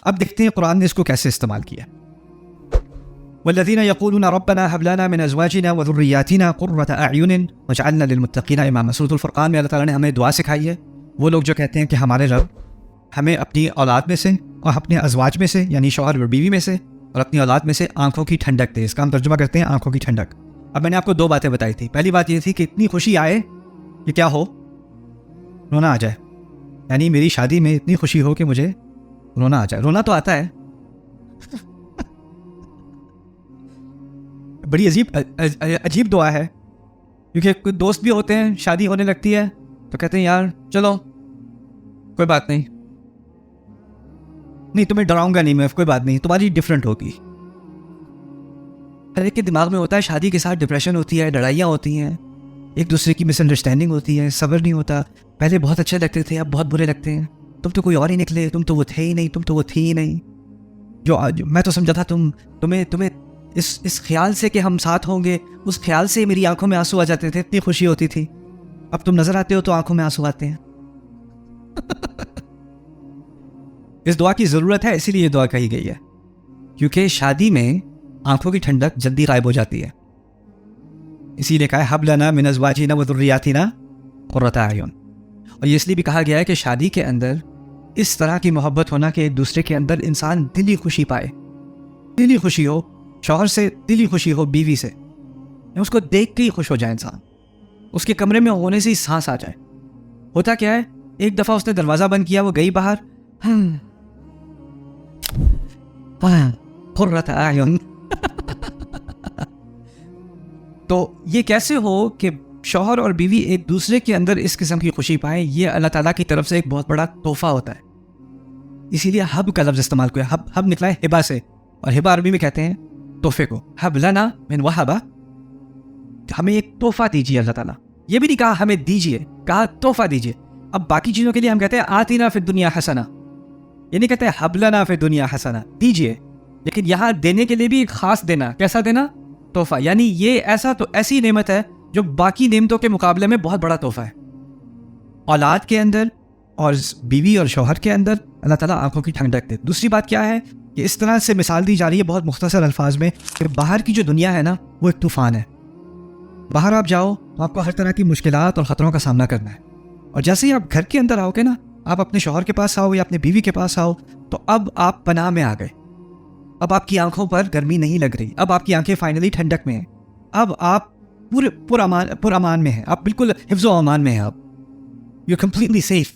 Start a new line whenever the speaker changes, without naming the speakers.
اب دیکھتے ہیں قرآن نے اس کو کیسے استعمال کیا. والذین یقولون ربنا هب لنا من ازواجنا وذریاتنا قرۃ اعین واجعلنا للمتقین اماما. سورۃ الفرقان میں اللہ تعالیٰ نے ہمیں دعا سکھائی ہے. وہ لوگ جو کہتے ہیں کہ ہمارے رب ہمیں اپنی اولاد میں سے اور اپنے ازواج میں سے یعنی شوہر اور بیوی میں سے اور اپنی اولاد میں سے آنکھوں کی ٹھنڈک دے. اس کا ہم ترجمہ کرتے ہیں آنکھوں کی ٹھنڈک. اب میں نے آپ کو 2 باتیں بتائی تھی. پہلی بات یہ تھی کہ اتنی خوشی آئے کہ کیا ہو, رونا آ جائے. یعنی میری شادی میں اتنی خوشی ہو کہ مجھے رونا آ جائے. رونا تو آتا ہے, بڑی عجیب دعا ہے. کیونکہ کوئی دوست بھی ہوتے ہیں, شادی ہونے لگتی ہے تو کہتے ہیں یار چلو کوئی بات نہیں, تمہیں ڈراؤں گا نہیں میں, کوئی بات نہیں, تمہاری ڈفرینٹ ہوگی. ہر ایک کے دماغ میں ہوتا ہے شادی کے ساتھ ڈپریشن ہوتی ہے, لڑائیاں ہوتی ہیں, ایک دوسرے کی مس انڈرسٹینڈنگ ہوتی ہے, صبر نہیں ہوتا. پہلے بہت اچھے لگتے تھے, اب بہت برے لگتے ہیں. تم تو کوئی اور ہی نکلے, تم تو وہ تھے ہی نہیں, تم تو وہ تھی ہی نہیں. جو میں تو سمجھا تھا تمہیں اس خیال سے کہ ہم ساتھ ہوں گے, اس خیال سے میری آنکھوں میں آنسو آ جاتے تھے, اتنی خوشی ہوتی تھی. اب تم نظر آتے ہو تو آنکھوں میں آنسو آتے ہیں. اس دعا کی ضرورت ہے, اسی لیے یہ دعا کہی گئی ہے, کیونکہ شادی میں آنکھوں کی ٹھنڈک جلدی غائب ہو جاتی ہے. اسی لیے کہا ہے حب لنا من ازواجنا وذریاتنا قرۃ اعین. اور یہ اس لیے بھی کہا گیا ہے کہ شادی کے اندر اس طرح کی محبت ہونا کہ ایک دوسرے کے اندر انسان دلی خوشی پائے, دلی خوشی ہو, شوہر سے دلی خوشی ہو, بیوی سے, اس کو دیکھ کے ہی خوش ہو جائے انسان, اس کے کمرے میں ہونے سے ہی سانس آ جائے. ہوتا کیا ہے, ایک دفعہ اس نے دروازہ بند کیا, وہ گئی باہر, قرۃ اعین. تو یہ کیسے ہو کہ شوہر اور بیوی ایک دوسرے کے اندر اس قسم کی خوشی پائیں, یہ اللہ تعالیٰ کی طرف سے ایک بہت بڑا تحفہ ہوتا ہے. اسی لیے حب کا لفظ استعمال کیا. حب نکلا ہے ہبا سے, اور ہبا عربی میں کہتے ہیں تحفے کو. حب لنا من وہبا, ہمیں ایک تحفہ دیجیے اللہ تعالیٰ. یہ بھی نہیں کہا ہمیں دیجیے, کہا تحفہ دیجیے. اب باقی چیزوں کے لیے ہم کہتے ہیں آتینا فی الدنیا حسنہ, یہ نہیں کہتے حب لنا فی الدنیا حسنہ, دیجیے. لیکن یہاں دینے کے لیے بھی ایک خاص دینا. کیسا دینا؟ تحفہ. یعنی یہ ایسی نعمت ہے جو باقی نعمتوں کے مقابلے میں بہت بڑا تحفہ ہے. اولاد کے اندر اور بیوی اور شوہر کے اندر اللہ تعالیٰ آنکھوں کی ٹھنڈک دے. دوسری بات کیا ہے کہ اس طرح سے مثال دی جا رہی ہے بہت مختصر الفاظ میں کہ باہر کی جو دنیا ہے نا وہ ایک طوفان ہے. باہر آپ جاؤ تو آپ کو ہر طرح کی مشکلات اور خطروں کا سامنا کرنا ہے. اور جیسے ہی آپ گھر کے اندر آؤ گے نا, آپ اپنے شوہر کے پاس آؤ یا اپنے بیوی کے پاس آؤ, تو اب آپ پناہ میں آ گئے. اب آپ کی آنکھوں پر گرمی نہیں لگ رہی, اب آپ کی آنکھیں فائنلی ٹھنڈک میں ہیں. اب آپ پر امان میں ہیں, آپ بالکل حفظ و امان میں ہیں. آپ یو کمپلیٹلی سیف.